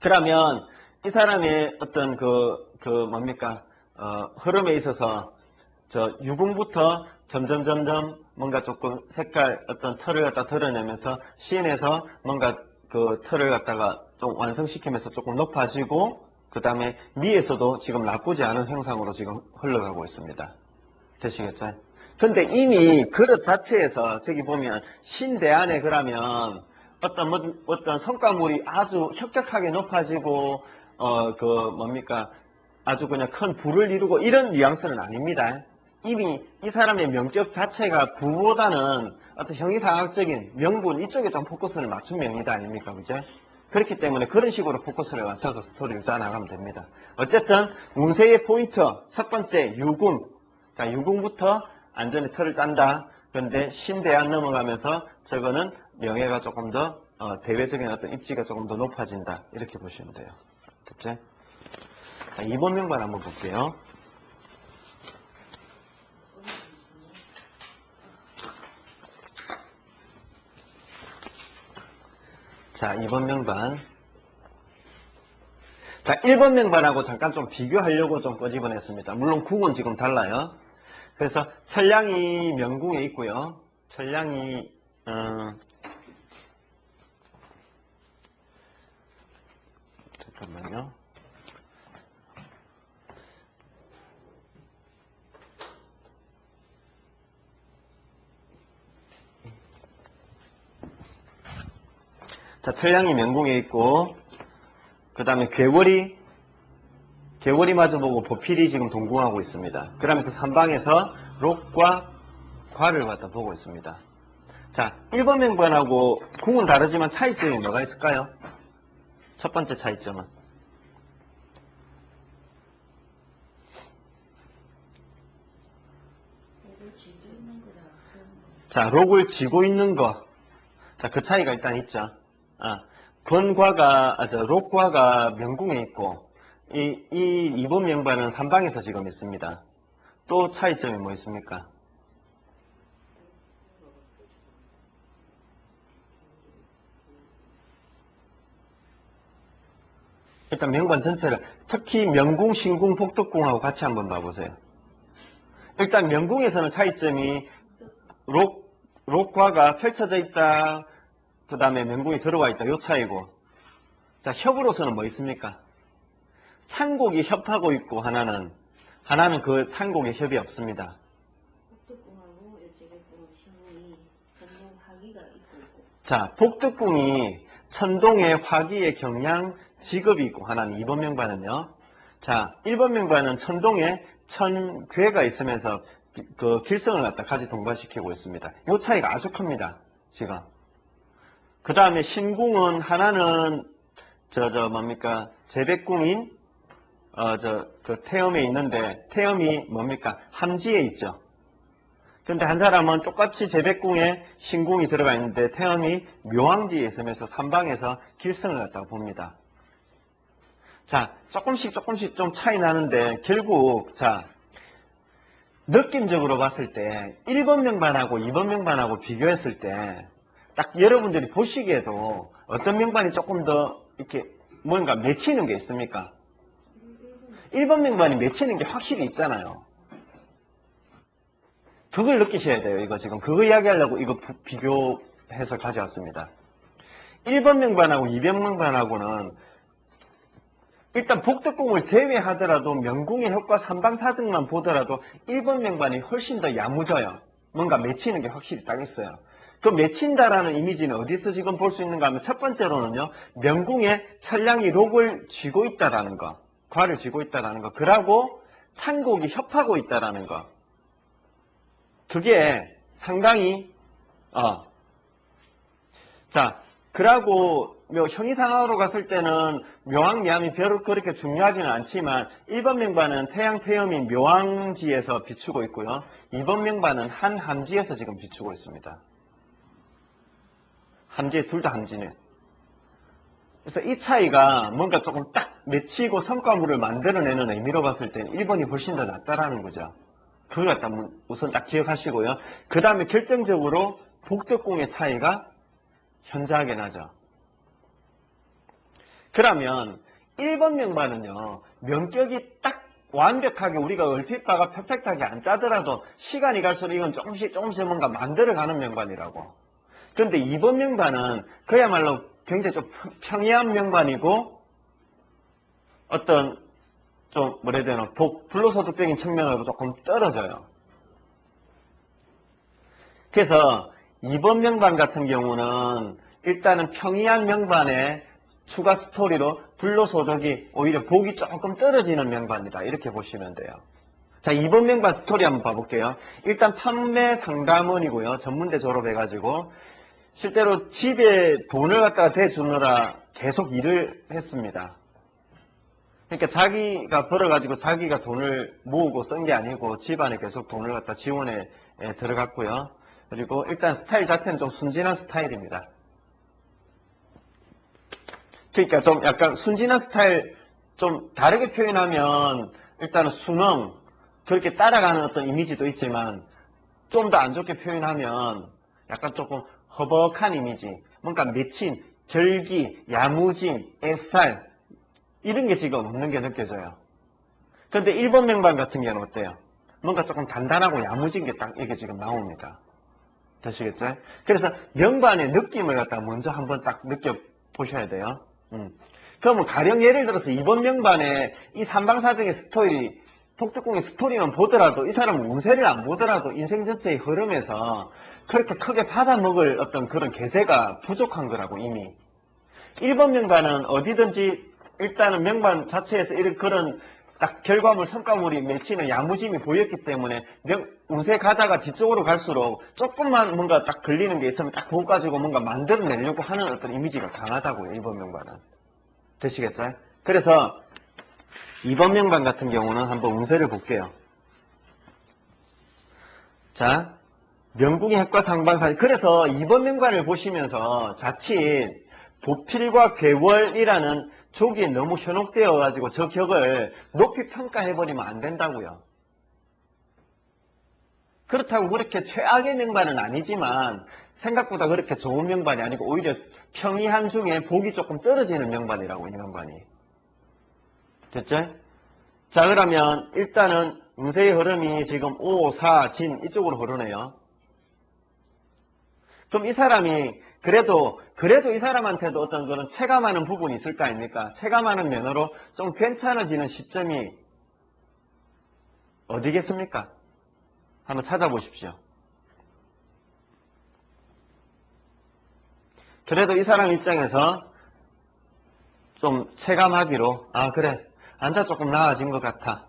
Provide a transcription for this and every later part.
그러면 이 사람의 어떤 뭡니까? 흐름에 있어서 저 유궁부터 점점 뭔가 조금 색깔 어떤 털을 갖다 드러내면서 C에서 뭔가 그 털을 갖다가 좀 완성시키면서 조금 높아지고 그 다음에 미에서도 지금 나쁘지 않은 형상으로 지금 흘러가고 있습니다. 되시겠죠? 근데 이미 그릇 자체에서 저기 보면 신대안에 그러면 어떤 성과물이 아주 혁격하게 높아지고 뭡니까? 아주 그냥 큰 부를 이루고 이런 뉘앙스는 아닙니다. 이미 이 사람의 명격 자체가 부보다는 어떤 형이상학적인 명분 이쪽에 좀 포커스를 맞춘 명이다 아닙니까? 그죠? 그렇기 때문에 그런 식으로 포커스를 맞춰서 스토리를 짜나가면 됩니다. 어쨌든 운세의 포인트 첫 번째 유궁. 자, 유궁부터 안전에 틀을 짠다. 그런데 신대안 넘어가면서 저거는 명예가 조금 더 대외적인 어떤 입지가 조금 더 높아진다. 이렇게 보시면 돼요. 됐죠? 자, 2번 명반 한번 볼게요. 자, 2번 명반. 자, 1번 명반하고 잠깐 좀 비교하려고 좀 꺼집어냈습니다. 물론 궁은 지금 달라요. 그래서 천량이 명궁에 있고요. 천량이 잠깐만요. 자, 천량이 명궁에 있고 그 다음에 괴월이 마주보고 보필이 지금 동궁하고 있습니다. 그러면서 삼방에서 록과 과를 갖다 보고 있습니다. 자, 1번 명반하고 궁은 다르지만 차이점이 뭐가 있을까요? 첫 번째 차이점은 자, 록을 쥐고 있는 거. 자, 그 차이가 일단 있죠. 록과가 명궁에 있고 이 2번 명반은 삼방에서 지금 있습니다. 또 차이점이 뭐 있습니까? 일단 명반 전체를 특히 명궁, 신궁, 복덕궁하고 같이 한번 봐보세요. 일단 명궁에서는 차이점이 록과가 펼쳐져 있다. 그 다음에 명궁이 들어와 있다. 요 차이고. 자, 협으로서는 뭐 있습니까? 창곡이 협하고 있고 하나는 그 창곡에 협이 없습니다. 복덕궁하고 이쪽에 신궁이 전동 화기가 있고. 자, 복덕궁이 천동의 화기의 경량 직업이 있고 하나는 2번 명반은요. 자, 1번 명반은 천동에 천괴가 있으면서 그 길성을 갖다 같이 동반시키고 있습니다. 이 차이가 아주 큽니다. 지금. 그 다음에 신궁은 하나는 뭡니까? 재백궁인 그 태음에 있는데 태음이 뭡니까? 함지에 있죠. 근데 한 사람은 똑같이 재백궁에 신궁이 들어가 있는데 태음이 묘왕지에 있으면서 삼방에서 길성을 갖다가 봅니다. 자, 조금씩 좀 차이 나는데 결국 자, 느낌적으로 봤을 때 1번 명반하고 2번 명반하고 비교했을 때 딱 여러분들이 보시기에도 어떤 명반이 조금 더 이렇게 뭔가 맺히는 게 있습니까? 1번 명반이 맺히는 게 확실히 있잖아요. 그걸 느끼셔야 돼요. 이거 지금 그거 이야기하려고 이거 비교해서 가져왔습니다. 1번 명반하고 2번 명반하고는 일단 복덕궁을 제외하더라도 명궁의 효과 삼방사증만 보더라도 1번 명반이 훨씬 더 야무져요. 뭔가 맺히는 게 확실히 딱 있어요. 그 맺힌다라는 이미지는 어디서 지금 볼 수 있는가 하면 첫 번째로는요. 명궁에 천량이 록을 쥐고 있다라는 거. 과를 쥐고 있다라는 거. 그러고 창곡이 협하고 있다라는 거. 그게 상당히 자, 그러고 형이상으로 갔을 때는 묘왕미암이 별로 그렇게 중요하지는 않지만 1번 명반은 태양 태음인 묘왕지에서 비추고 있고요. 2번 명반은 한 함지에서 지금 비추고 있습니다. 함지에 둘 다 함지네. 그래서 이 차이가 뭔가 조금 딱 맺히고 성과물을 만들어내는 의미로 봤을 때는 1번이 훨씬 더 낫다라는 거죠. 그걸 갖다 우선 딱 기억하시고요. 그 다음에 결정적으로 복덕궁의 차이가 현저하게 나죠. 그러면 1번 명반은요, 명격이 딱 완벽하게 우리가 얼핏 봐가 퍼펙트하게 안 짜더라도 시간이 갈수록 이건 조금씩 뭔가 만들어가는 명반이라고. 그런데 2번 명반은 그야말로 굉장히 좀 평이한 명반이고 어떤 좀 뭐라 해야 되나 불로소득적인 측면으로 조금 떨어져요. 그래서 2번 명반 같은 경우는 일단은 평이한 명반에 추가 스토리로 불로소득이 오히려 복이 조금 떨어지는 명반이다. 이렇게 보시면 돼요. 자, 2번 명반 스토리 한번 봐볼게요. 일단 판매 상담원이고요. 전문대 졸업해가지고 실제로 집에 돈을 갖다가 대주느라 계속 일을 했습니다. 그러니까 자기가 벌어가지고 자기가 돈을 모으고 쓴 게 아니고 집안에 계속 돈을 갖다 지원에 들어갔고요. 그리고 일단 스타일 자체는 좀 순진한 스타일입니다. 그러니까 좀 약간 순진한 스타일 좀 다르게 표현하면 일단은 순응 그렇게 따라가는 어떤 이미지도 있지만 좀 더 안 좋게 표현하면 약간 조금 허벅한 이미지, 뭔가 맺힌, 결기, 야무짐, 애살 이런 게 지금 없는 게 느껴져요. 그런데 1번 명반 같은 경우는 어때요? 뭔가 조금 단단하고 야무진 게 딱 이게 지금 나옵니다. 되시겠죠? 그래서 명반의 느낌을 갖다가 먼저 한번 딱 느껴보셔야 돼요. 그러면 가령 예를 들어서 2번 명반에 이 삼방사정의 스토리, 독특공의 스토리만 보더라도 이 사람은 운세를 안 보더라도 인생 전체의 흐름에서 그렇게 크게 받아먹을 어떤 그런 계세가 부족한 거라고 이미. 1번 명반은 어디든지 일단은 명반 자체에서 이런 그런 딱 결과물, 성과물이 맺히는 야무짐이 보였기 때문에 운세 가다가 뒤쪽으로 갈수록 조금만 뭔가 딱 걸리는 게 있으면 딱 그거 가지고 뭔가 만들어내려고 하는 어떤 이미지가 강하다고요. 1번 명반은. 되시겠죠? 그래서 2번 명반 같은 경우는 한번 운세를 볼게요. 자, 명궁의 핵과 상반사. 그래서 2번 명반을 보시면서 자칫 보필과 괴월이라는 조기에 너무 현혹되어 가지고 저 격을 높이 평가해버리면 안 된다고요. 그렇다고 그렇게 최악의 명반은 아니지만 생각보다 그렇게 좋은 명반이 아니고 오히려 평이한 중에 복이 조금 떨어지는 명반이라고 이 명반이. 됐죠? 자, 그러면 일단은 운세의 흐름이 지금 5, 4, 진 이쪽으로 흐르네요. 그럼 이 사람이 그래도 이 사람한테도 어떤 그런 체감하는 부분이 있을 거 아닙니까? 체감하는 면으로 좀 괜찮아지는 시점이 어디겠습니까? 한번 찾아보십시오. 그래도 이 사람 입장에서 좀 체감하기로 아 그래 앉아 조금 나아진 것 같아.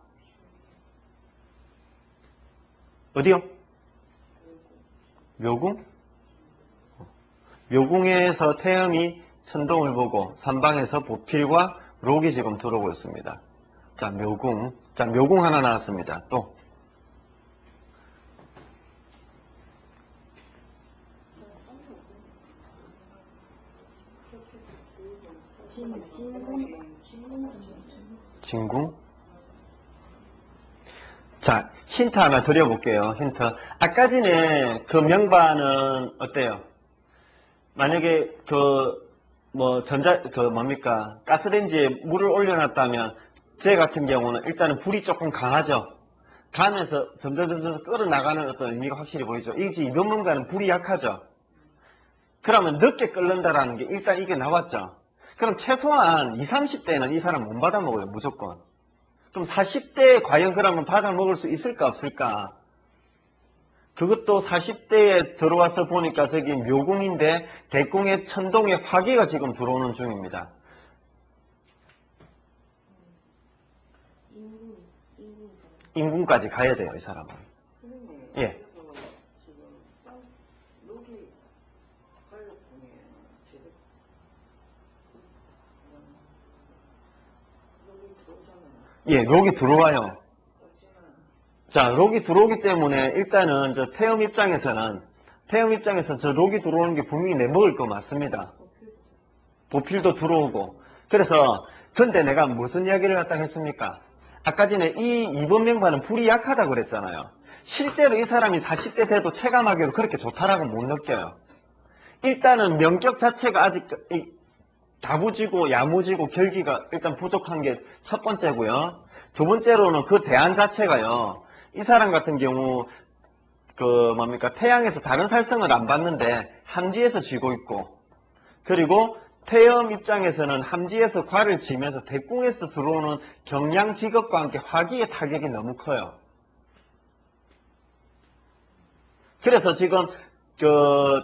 어디요? 묘궁? 묘궁에서 태음이 천동을 보고 삼방에서 보필과 록이 지금 들어오고 있습니다. 자, 묘궁. 자, 묘궁 하나 나왔습니다. 또. 진궁. 자, 힌트 하나 드려볼게요. 힌트. 아까 전에 그 명반은 어때요? 만약에 가스레인지에 물을 올려놨다면 제 같은 경우는 일단은 불이 조금 강하죠. 가면서 점점 끓어나가는 어떤 의미가 확실히 보이죠. 이번 명반은 불이 약하죠. 그러면 늦게 끓는다라는 게 일단 이게 나왔죠. 그럼 최소한 20, 30대는 이 사람 못 받아먹어요. 무조건. 그럼 40대에 과연 그러면 받아먹을 수 있을까 없을까? 그것도 40대에 들어와서 보니까 저기 묘궁인데 대궁의 천동에 화기가 지금 들어오는 중입니다. 인궁까지 가야 돼요. 이 사람은. 예. 예, 록이 들어와요. 자, 록이 들어오기 때문에 일단은 저 태음 입장에서는 저 록이 들어오는 게 분명히 내먹을 거 맞습니다. 보필도 들어오고. 그래서 근데 내가 무슨 이야기를 갖다 했습니까? 아까 전에 이 2번 명반은 불이 약하다고 그랬잖아요. 실제로 이 사람이 40대 돼도 체감하기로 그렇게 좋다라고 못 느껴요. 일단은 명격 자체가 아직 다부지고 야무지고 결기가 일단 부족한 게 첫 번째고요. 두 번째로는 그 대안 자체가요. 이 사람 같은 경우 태양에서 다른 살성을 안 받는데 함지에서 쥐고 있고, 그리고 태염 입장에서는 함지에서 과를 지면서 대궁에서 들어오는 경량 직업과 함께 화기의 타격이 너무 커요. 그래서 지금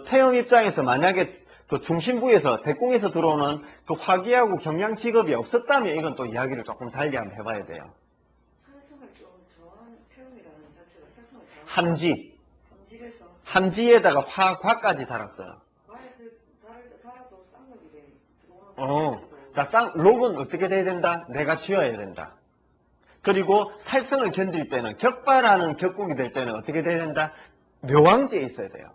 태염 입장에서 만약에 그 중심부에서 대궁에서 들어오는 그 화기하고 경량 직업이 없었다면 이건 또 이야기를 조금 달리 한번 해봐야 돼요. 살성을 좀 저한 표현이라는 자체가 살성을 저한 함지. 함지에서 함지에다가 화까지 달았어요. 달아도 쌍욕이 들어오는 자, 록은 어떻게 돼야 된다? 내가 쥐어야 된다. 그리고 살성을 견딜 때는, 격발하는 격국이 될 때는 어떻게 돼야 된다? 묘왕지에 있어야 돼요.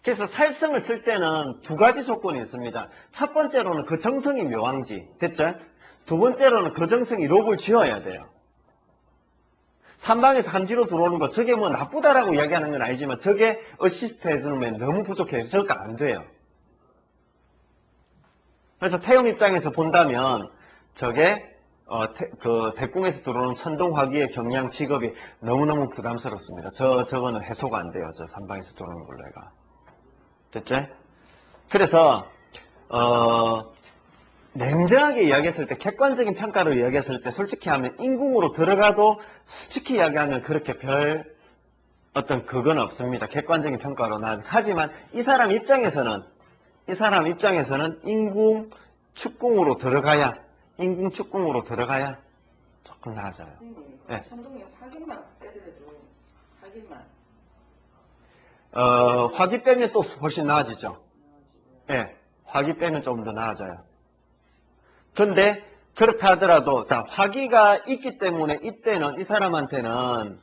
그래서 살성을 쓸 때는 두 가지 조건이 있습니다. 첫 번째로는 그 정성이 묘왕지. 됐죠? 두 번째로는 그 정성이 록을 쥐어야 돼요. 삼방에서 함지로 들어오는 거, 저게 뭐 나쁘다라고 이야기하는 건 아니지만 저게 어시스트 해주면 너무 부족해요. 저거 안 돼요. 그래서 태용 입장에서 본다면 저게 대궁에서 들어오는 천동화기의 경량 직업이 너무너무 부담스럽습니다. 저거는 해소가 안 돼요. 저 삼방에서 들어오는 걸로 해가. 됐죠? 그래서 냉정하게 이야기했을 때, 객관적인 평가로 이야기했을 때 솔직히 하면 인궁으로 들어가도 솔직히 이야기하면 그렇게 별 어떤 그건 없습니다. 객관적인 평가로는. 하지만 이 사람 입장에서는 인궁 축궁으로 들어가야 조금 나아져요. 네. 천동이 확인만 빼더라도 확인만. 화기 빼면 또 훨씬 나아지죠. 예, 화기 빼면 좀 더 나아져요. 근데 그렇다 하더라도 자, 화기가 있기 때문에 이때는 이 사람한테는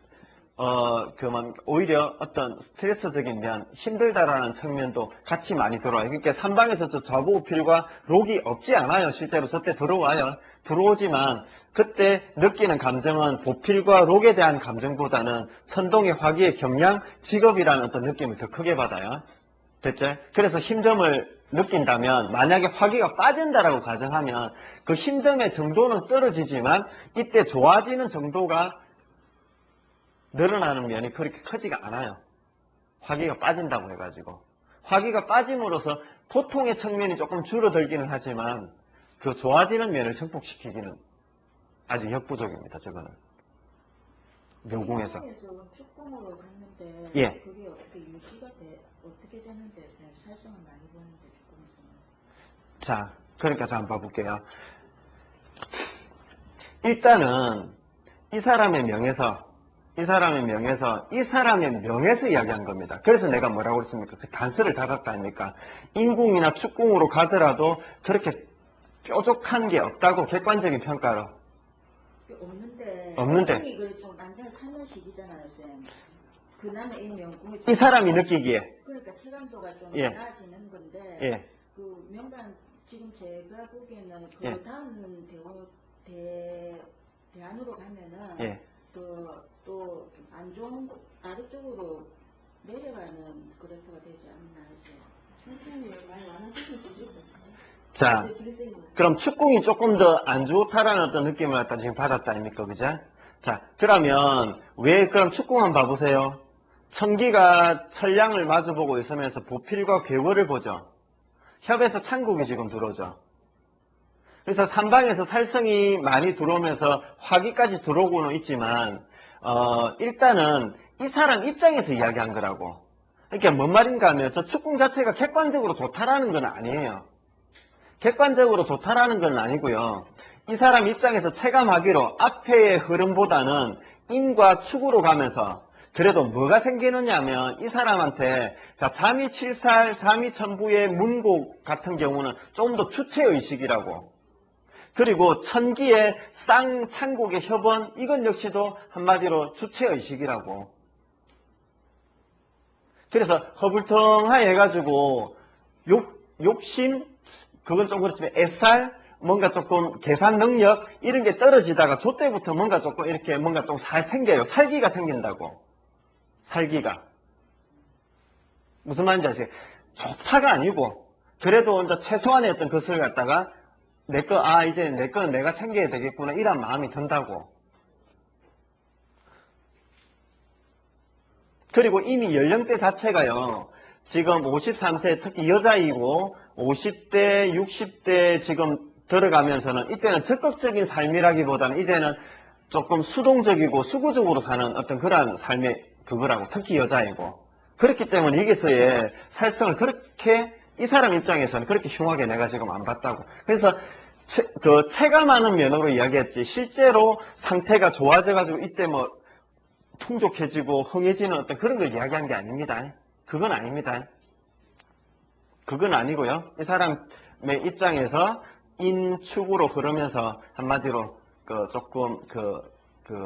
오히려 어떤 스트레스적인 면, 힘들다라는 측면도 같이 많이 들어와요. 그러니까 삼방에서 저 좌보필과 록이 없지 않아요. 실제로 저때 들어와요. 들어오지만 그때 느끼는 감정은 보필과 록에 대한 감정보다는 천동의 화기의 경량 직업이라는 어떤 느낌을 더 크게 받아요. 됐죠? 그래서 힘듦을 느낀다면, 만약에 화기가 빠진다라고 가정하면 그 힘듦의 정도는 떨어지지만 이때 좋아지는 정도가 늘어나는 면이 그렇게 크지가 않아요. 화기가 빠진다고 해가지고. 화기가 빠짐으로써 보통의 측면이 조금 줄어들기는 하지만 그 좋아지는 면을 증폭시키기는 아직 역부족입니다. 저거는. 묘궁에서. 축궁으로 갔는데 예. 그게 어떻게 유지가 어떻게 되는데 살성을 많이 보는데 축궁에서는. 자, 그러니까 자 한번 봐볼게요. 일단은 이 사람의 명에서 이야기한 겁니다. 그래서 내가 뭐라고 했습니까? 그 단서를 닫았다 아닙니까? 인궁이나 축궁으로 가더라도 그렇게 뾰족한 게 없다고 객관적인 평가로. 없는데. 이걸 좀 완전히 찾는 시기잖아요, 쌤. 그나마 이 명궁이 이 사람이 느끼기에. 그러니까 체감도가 좀 예. 낮아지는 건데. 예. 그 명단 지금 제가 보기에는 그 예. 다음 대안으로 가면은. 예. 또 안 좋은 아래쪽으로 내려가는 그래프가 되지 않나 해서 선생님이 많이 완화시킬 수 있을 것 같아요. 자, 그럼 축궁이 조금 더 안 좋다라는 어떤 느낌을 갖다 지금 받았다 아닙니까, 그죠? 자, 그러면 그럼 축궁 한번 봐보세요. 천기가 천량을 마주보고 있으면서 보필과 괴월을 보죠. 협에서 창국이 지금 들어오죠. 그래서 삼방에서 살성이 많이 들어오면서 화기까지 들어오고는 있지만 일단은 이 사람 입장에서 이야기한 거라고. 그러니까 뭔 말인가 하면 저 축궁 자체가 객관적으로 좋다라는 건 아니에요. 객관적으로 좋다라는 건 아니고요. 이 사람 입장에서 체감하기로 앞에의 흐름보다는 인과 축으로 가면서 그래도 뭐가 생기느냐 하면 이 사람한테 자, 자미칠살, 자미천부의 문곡 같은 경우는 조금 더 주체의식이라고. 그리고 천기의 쌍창곡의 협원, 이건 역시도 한마디로 주체의식이라고. 그래서 허불통하게 해가지고 욕심, 그건 좀 그렇지만 애살, 뭔가 조금 계산 능력 이런 게 떨어지다가 저 때부터 뭔가 조금 이렇게 뭔가 좀 생겨요. 살기가 생긴다고. 살기가. 무슨 말인지 아시겠어요? 좋다가 아니고 그래도 이제 최소한의 어떤 것을 갖다가 이제 내 거는 내가 챙겨야 되겠구나 이런 마음이 든다고. 그리고 이미 연령대 자체가요. 지금 53세 특히 여자이고 50대, 60대 지금 들어가면서는 이때는 적극적인 삶이라기보다는 이제는 조금 수동적이고 수구적으로 사는 어떤 그러한 삶의 그거라고 특히 여자이고 그렇기 때문에 여기서의 살성을 그렇게 이 사람 입장에서는 그렇게 흉하게 내가 지금 안 봤다고. 그래서 체감하는 면으로 이야기했지 실제로 상태가 좋아져가지고 이때 뭐 풍족해지고 흥해지는 어떤 그런 걸 이야기한 게 아닙니다. 그건 아닙니다. 그건 아니고요. 이 사람의 입장에서 인축으로 흐르면서 한마디로 조금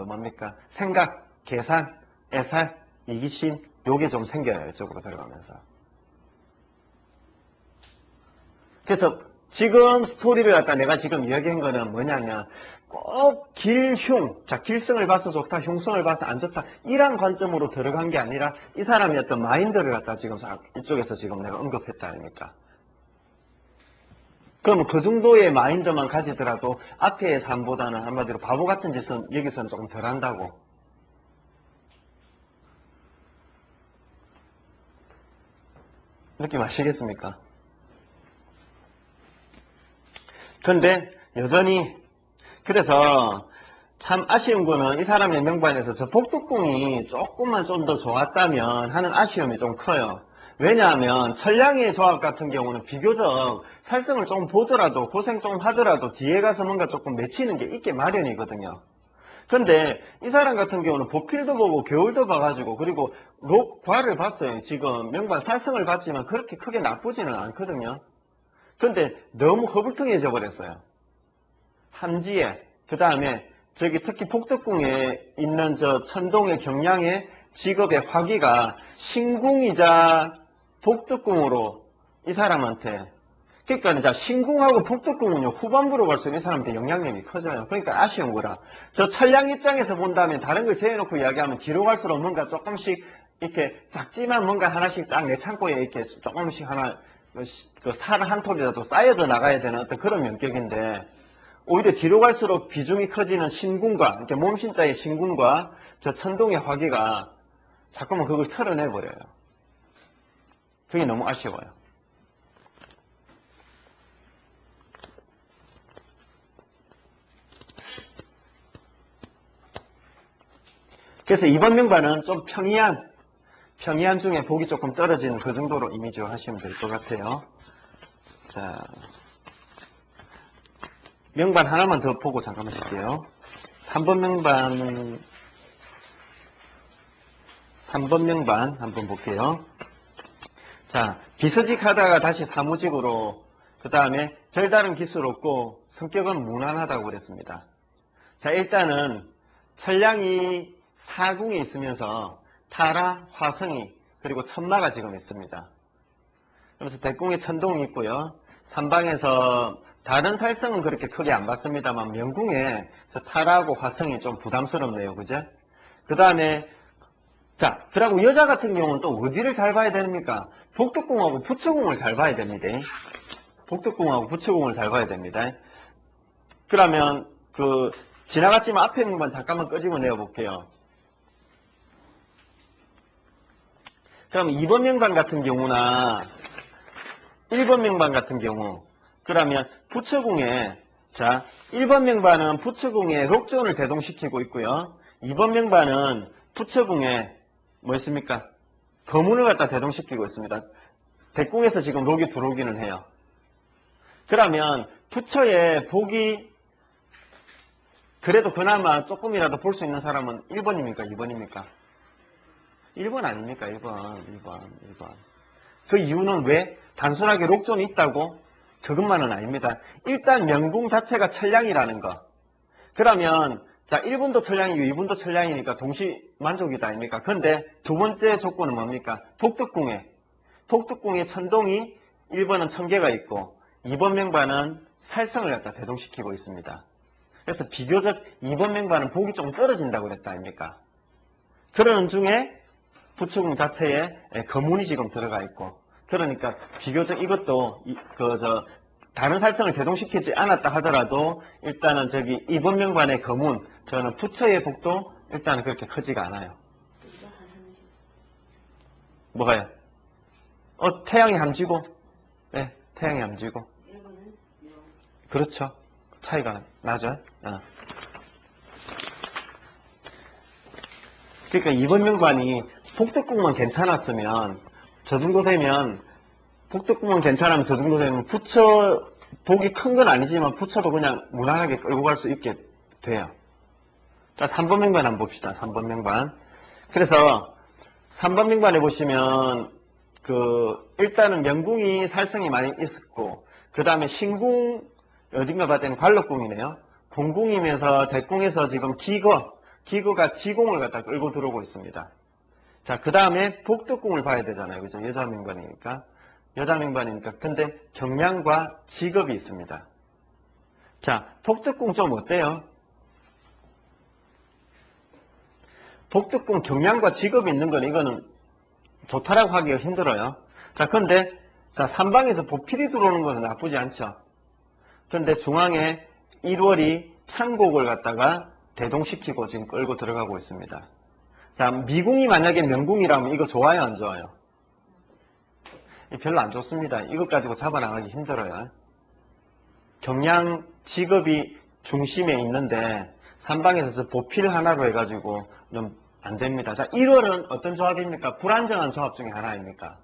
뭡니까 생각, 계산, 애살, 이기심 요게 좀 생겨요. 이쪽으로 들어가면서. 그래서 지금 스토리를 갖다 내가 지금 이야기한 거는 뭐냐면 꼭 길성을 봐서 좋다, 흉성을 봐서 안 좋다 이런 관점으로 들어간 게 아니라 이 사람의 어떤 마인드를 갖다 지금 이쪽에서 지금 내가 언급했다 아닙니까? 그러면 그 정도의 마인드만 가지더라도 앞에의 삶보다는 한마디로 바보 같은 짓은 여기서는 조금 덜 한다고. 느낌 아시겠습니까? 그런데 여전히 그래서 참 아쉬운 거는 이 사람의 명반에서 저 복덕궁이 조금만 좀 더 좋았다면 하는 아쉬움이 좀 커요. 왜냐하면 천량의 조합 같은 경우는 비교적 살성을 좀 보더라도 고생 좀 하더라도 뒤에 가서 뭔가 조금 맺히는 게 있게 마련이거든요. 근데 이 사람 같은 경우는 보필도 보고 겨울도 봐가지고 그리고 록과를 봤어요. 지금 명반 살성을 봤지만 그렇게 크게 나쁘지는 않거든요. 근데 너무 허불통해져 버렸어요. 함지에 그 다음에 저기 특히 복덕궁에 있는 저 천동의 경량의 직업의 화기가 신궁이자 복덕궁으로 이 사람한테 그러니까 이제 신궁하고 복덕궁은요 후반부로 갈수록 이 사람한테 영향력이 커져요. 그러니까 아쉬운 거라. 저 천량 입장에서 본다면 다른 걸 제해놓고 이야기하면 뒤로 갈수록 뭔가 조금씩 이렇게 작지만 뭔가 하나씩 딱 내 창고에 이렇게 조금씩 하나 살 한 톨이라도 쌓여져 나가야 되는 어떤 그런 면격인데 오히려 뒤로 갈수록 비중이 커지는 신궁과 이렇게 몸신자의 신궁과 저 천동의 화기가 자꾸만 그걸 털어내버려요. 그게 너무 아쉬워요. 그래서 이번 명반은 좀 평이한 중에 복이 조금 떨어지는 그 정도로 이미지화 하시면 될 것 같아요. 자, 명반 하나만 더 보고 잠깐만 쉴게요. 3번 명반 한번 볼게요. 자, 비서직 하다가 다시 사무직으로 그 다음에 별다른 기술 없고 성격은 무난하다고 그랬습니다. 자, 일단은 천량이 사궁에 있으면서 타라, 화성이 그리고 천마가 지금 있습니다. 그러면서 대궁에 천동이 있고요. 삼방에서 다른 살성은 그렇게 크게 안 봤습니다만 명궁에 타라하고 화성이 좀 부담스럽네요. 그죠? 그 다음에 자, 그리고 여자 같은 경우는 또 어디를 잘 봐야 됩니까? 복덕궁하고 부처궁을 잘 봐야 됩니다. 복덕궁하고 부처궁을 잘 봐야 됩니다. 그러면 지나갔지만 앞에 명반 잠깐만 끄집어 내어 볼게요. 그럼 2번 명반 같은 경우나 1번 명반 같은 경우 그러면 부처궁에 자 1번 명반은 부처궁에 록존을 대동시키고 있고요. 2번 명반은 부처궁에 뭐 있습니까? 거문을 갖다 대동시키고 있습니다. 대궁에서 지금 록이 들어오기는 해요. 그러면 부처의 복이 그래도 그나마 조금이라도 볼 수 있는 사람은 1번입니까? 2번입니까? 1번 아닙니까? 1번. 그 이유는 왜? 단순하게 록존이 있다고? 그것만은 아닙니다. 일단 명궁 자체가 천량이라는 거. 그러면 자 1분도 천량이고 2분도 천량이니까 동시 만족이다 아닙니까? 그런데 두 번째 조건은 뭡니까? 복덕궁에 천동이 1번은 천개가 있고 2번 명반은 살성을 갖다 대동시키고 있습니다. 그래서 비교적 2번 명반은 복이 좀 떨어진다고 그랬다 아닙니까? 그러는 중에 부처궁 자체에 거문이 지금 들어가 있고 그러니까 비교적 이것도 다른 살성을 대동시키지 않았다 하더라도 일단은 저기 이번명관의 거문, 저는 부처의 복도 일단은 그렇게 크지가 않아요. 이거 하나씩. 뭐가요? 태양이 함지고, 네, 태양이 함지고. 이거는 요. 그렇죠. 차이가 나죠. 그러니까 이번명관이 복덕궁만 괜찮았으면 저 정도 되면 복덕궁만 괜찮으면 저 정도 되면 부처 복이 큰 건 아니지만 부처도 그냥 무난하게 끌고 갈 수 있게 돼요. 자, 3번 명반 한번 봅시다. 3번 명반. 그래서 3번 명반에 보시면 일단은 명궁이 살성이 많이 있었고 그 다음에 신궁 어딘가 봤을 때는 관록궁이네요. 공궁이면서 대궁에서 지금 기거가 지공을 갖다 끌고 들어오고 있습니다. 자, 그 다음에 복덕궁을 봐야 되잖아요. 그죠? 여자 명반이니까. 근데 경량과 직업이 있습니다. 자, 복덕궁 좀 어때요? 복덕궁 경량과 직업이 있는 건 이거는 좋다라고 하기가 힘들어요. 자, 근데, 자, 3방에서 보필이 들어오는 것은 나쁘지 않죠. 근데 중앙에 1월이 창곡을 갖다가 대동시키고 지금 끌고 들어가고 있습니다. 자, 미궁이 만약에 명궁이라면 이거 좋아요, 안 좋아요? 별로 안 좋습니다. 이것 가지고 잡아나가기 힘들어요. 경량 직업이 중심에 있는데 3방에서 보필 하나로 해가지고 좀 안 됩니다. 자, 1월은 어떤 조합입니까? 불안정한 조합 중에 하나입니까?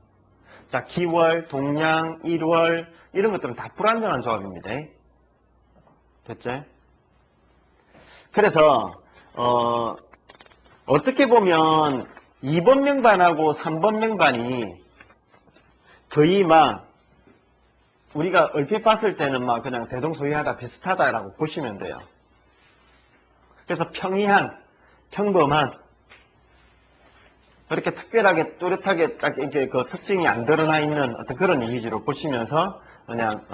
자, 기월, 동양, 1월 이런 것들은 다 불안정한 조합입니다. 됐죠? 그래서 어떻게 보면 2번 명반하고 3번 명반이 거의 우리가 얼핏 봤을 때는 그냥 대동소이하다 비슷하다라고 보시면 돼요. 그래서 평이한, 평범한, 그렇게 특별하게 뚜렷하게 딱 이렇게 특징이 안 드러나 있는 어떤 그런 이미지로 보시면서 그냥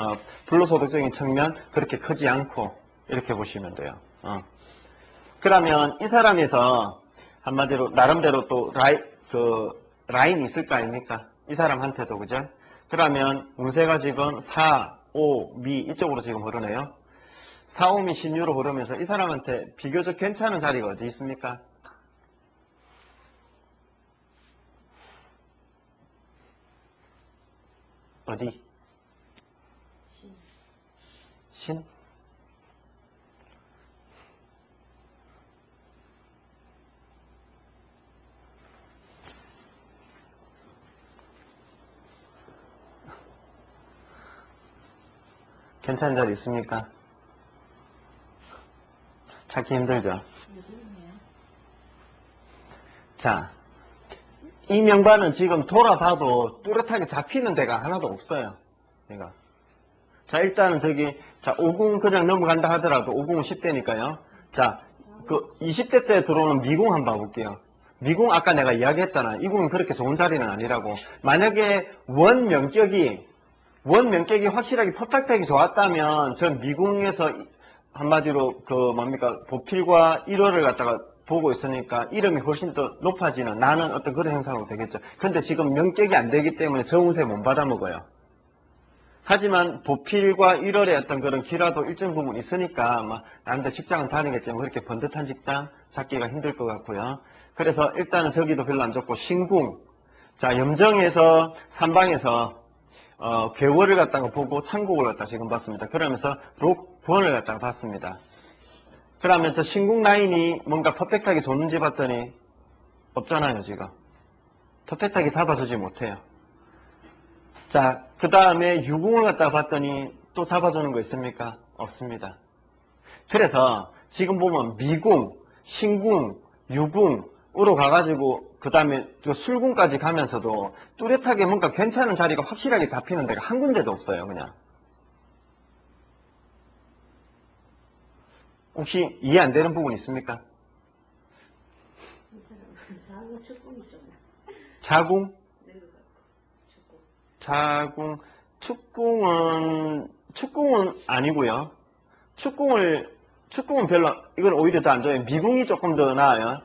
불로소득적인 측면 그렇게 크지 않고 이렇게 보시면 돼요. 그러면 이 사람에서 한마디로 나름대로 또 라인이 있을 거 아닙니까? 이 사람한테도 그죠? 그러면 운세가 지금 4, 5, 미 이쪽으로 지금 흐르네요. 4, 5, 미 신유로 흐르면서 이 사람한테 비교적 괜찮은 자리가 어디 있습니까? 어디? 신? 괜찮은 자리 있습니까? 찾기 힘들죠? 자, 이 명반은 지금 돌아봐도 뚜렷하게 잡히는 데가 하나도 없어요. 얘가. 자, 일단은 자, 5궁 그냥 넘어간다 하더라도 5궁은 10대니까요. 자, 20대 때 들어오는 미궁 한번 봐볼게요. 미궁 아까 내가 이야기했잖아. 이 궁은 그렇게 좋은 자리는 아니라고. 만약에 원명격이 확실하게 퍼펙트하게 좋았다면 전 미궁에서 한마디로 보필과 1월을 갖다가 보고 있으니까 이름이 훨씬 더 높아지는 나는 어떤 그런 현상으로 되겠죠. 근데 지금 명격이 안 되기 때문에 저 운세 못 받아먹어요. 하지만 보필과 1월의 어떤 그런 기라도 일정 부분 있으니까 나름대로 직장은 다니겠지만 그렇게 번듯한 직장 잡기가 힘들 것 같고요. 그래서 일단은 저기도 별로 안 좋고 신궁. 자, 염정에서 3방에서 괴월을 갖다가 보고 창곡을 갖다가 지금 봤습니다. 그러면서 록번을 갖다가 봤습니다. 그러면 저 신궁 라인이 뭔가 퍼펙트하게 줬는지 봤더니 없잖아요, 지금. 퍼펙트하게 잡아주지 못해요. 자, 그 다음에 유궁을 갖다가 봤더니 또 잡아주는 거 있습니까? 없습니다. 그래서 지금 보면 미궁, 신궁, 유궁으로 가가지고 그 다음에 술궁까지 가면서도 뚜렷하게 뭔가 괜찮은 자리가 확실하게 잡히는 데가 한 군데도 없어요, 그냥. 혹시 이해 안 되는 부분 있습니까? 자궁? 자궁, 축궁은 아니고요. 축궁은 별로, 이건 오히려 더 안 좋아요. 미궁이 조금 더 나아요.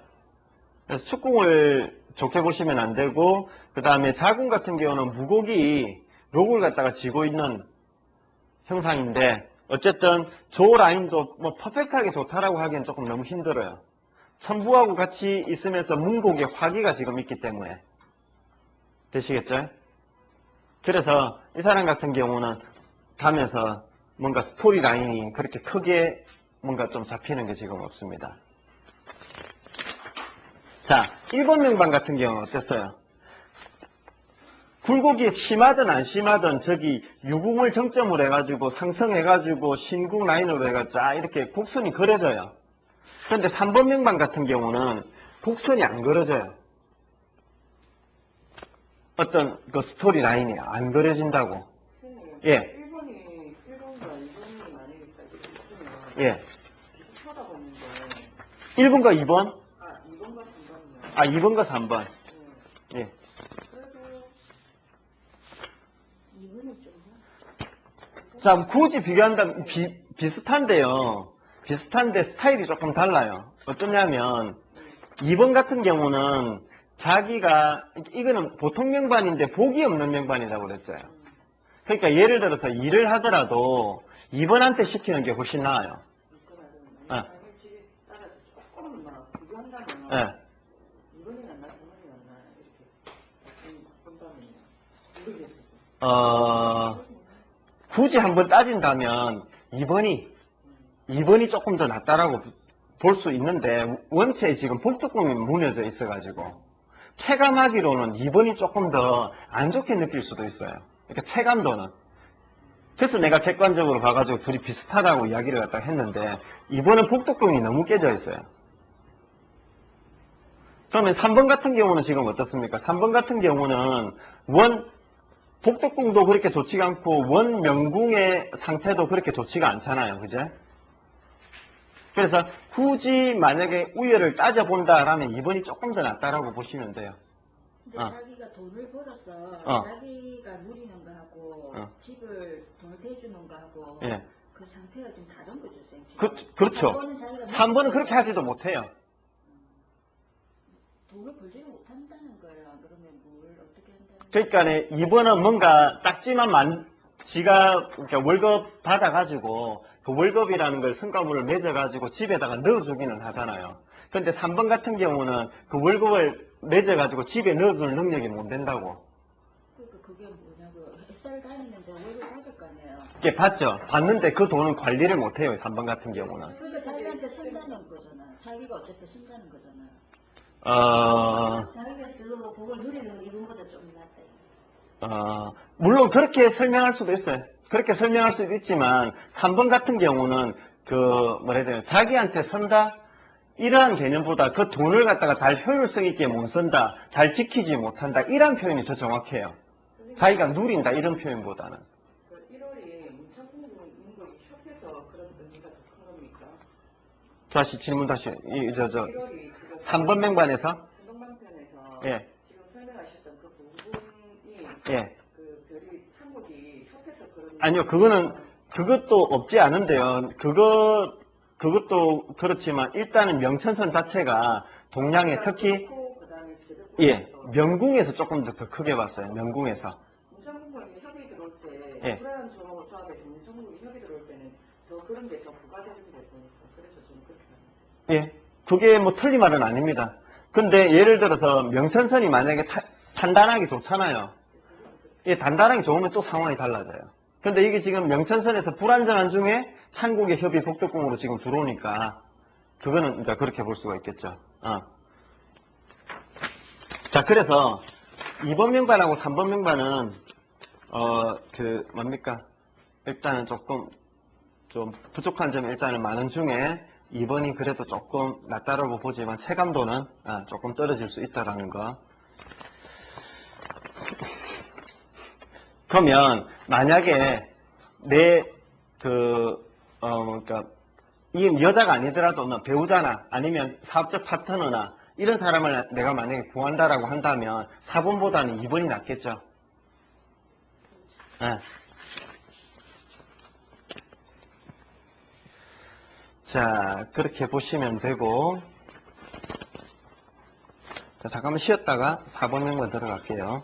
그래서 축궁을 좋게 보시면 안 되고, 그 다음에 자궁 같은 경우는 무곡이 록을 갖다가 쥐고 있는 형상인데, 어쨌든 조 라인도 뭐 퍼펙트하게 좋다라고 하기엔 조금 너무 힘들어요. 천부하고 같이 있으면서 문곡에 화기가 지금 있기 때문에. 되시겠죠? 그래서 이 사람 같은 경우는 가면서 뭔가 스토리 라인이 그렇게 크게 뭔가 좀 잡히는 게 지금 없습니다. 자, 1번 명반 같은 경우는 어땠어요? 굴곡이 심하든 안 심하든 저기 유궁을 정점으로 해가지고 상승해가지고 신궁 라인으로 해가지고 쫙 이렇게 곡선이 그려져요. 그런데 3번 명반 같은 경우는 곡선이 안 그려져요. 어떤 그 스토리 라인이 안 그려진다고. 예. 1번과 2번이 만약에 있으면 예. 비슷하다고 했는데 1번과 2번? 2번과 3번이요. 2번과 3번. 예. 그래도 이거는 좀 자, 굳이 비교한다면 비슷한데요. 비슷한데 스타일이 조금 달라요. 어떠냐면 2번 같은 경우는 자기가 이거는 보통 명반인데 복이 없는 명반이라고 그랬어요. 그러니까 예를 들어서 일을 하더라도 2번한테 시키는 게 훨씬 나아요. 만약에 집에 따라서 조금 막 비교한다면 예. 2번이 낫나 3번이 낫나 이렇게 본다면요. 굳이 한번 따진다면 2번이 조금 더 낫다라고 볼 수 있는데 원체 지금 복두꿈이 무너져 있어가지고 체감하기로는 2번이 조금 더 안 좋게 느낄 수도 있어요. 그러니까 체감도는. 그래서 내가 객관적으로 봐가지고 둘이 비슷하다고 이야기를 갖다 했는데 2번은 복두꿈이 너무 깨져 있어요. 그러면 3번 같은 경우는 지금 어떻습니까? 3번 같은 경우는 복덕궁도 그렇게 좋지가 않고 원 명궁의 상태도 그렇게 좋지가 않잖아요. 그죠? 그래서 굳이 만약에 우열을 따져본다라면 2번이 조금 더 낫다라고 보시면 돼요. 근데 자기가 돈을 벌어서 자기가 누리는 거하고 집을 돈을 대주는 거하고 예. 그 상태가 좀 다른 거죠, 쌤. 그렇죠. 3번은 그렇게 하지도 못해요. 돈을 벌지를 못한다는 거예요. 그러면 뭘 어떻게 한다는 그러니까 2번은 뭔가 작지만 지가 그러니까 월급 받아가지고 그 월급이라는 걸 성과물을 맺어가지고 집에다가 넣어주기는 하잖아요. 그런데 3번 같은 경우는 그 월급을 맺어가지고 집에 넣어줄 능력이 못 된다고. 그러니까 그게 뭐냐고 햇살 다니는데 월급 받을 거 아니에요. 예, 받죠. 받는데 그 돈은 관리를 못해요. 3번 같은 경우는. 그러니까 자기한테 쓴다는 거잖아. 자기가 어쨌든 쓴다는 거잖아. 자기가 쓰고 그걸 누리는 건 이분보다 좀 낫다. 물론 그렇게 설명할 수도 있어요. 그렇게 설명할 수도 있지만 3번 같은 경우는 뭐라 해야 되나 자기한테 선다 이러한 개념보다 그 돈을 갖다가 잘 효율성 있게 못 쓴다, 잘 지키지 못한다 이런 표현이 더 정확해요. 자기가 누린다 이런 표현보다는. 1월이 문창국 문고이 협회에서 그런 의미가 더 큰 겁니까? 다시 질문 다시 1월이 지금 3번 명반에서 3번 편에서 예. 지금 설명하셨던 그 부분이 예. 그 별이 창국이 협회에서 그런 아니요, 그것도 없지 않은데요. 그것도 그렇지만 일단은 명천선 자체가 동양에 특히 명궁에서 조금 더 크게 봤어요. 명궁에서. 문창국이 협의 들어올 때 예. 불안한 조합에서 문창국이 협의 들어올 때는 더 그런 게 더 부가되게 될 거니까 그래서 저는 그렇게 합니다. 예. 그게 뭐 틀린 말은 아닙니다. 근데 예를 들어서 명천선이 만약에 단단하게 좋잖아요. 예, 단단하게 좋으면 또 상황이 달라져요. 근데 이게 지금 명천선에서 불안정한 중에 창국의 협의 복덕궁으로 지금 들어오니까 그거는 이제 그렇게 볼 수가 있겠죠. 자, 그래서 2번 명반하고 3번 명반은 뭡니까? 일단은 조금 좀 부족한 점이 일단은 많은 중에 2번이 그래도 조금 낫다라고 보지만 체감도는 조금 떨어질 수 있다라는 거. 그러면 만약에 그러니까 이 여자가 아니더라도 배우자나 아니면 사업적 파트너나 이런 사람을 내가 만약에 구한다라고 한다면 4번보다는 2번이 낫겠죠. 네. 자, 그렇게 보시면 되고 자, 잠깐만 쉬었다가 4번 명만 들어갈게요.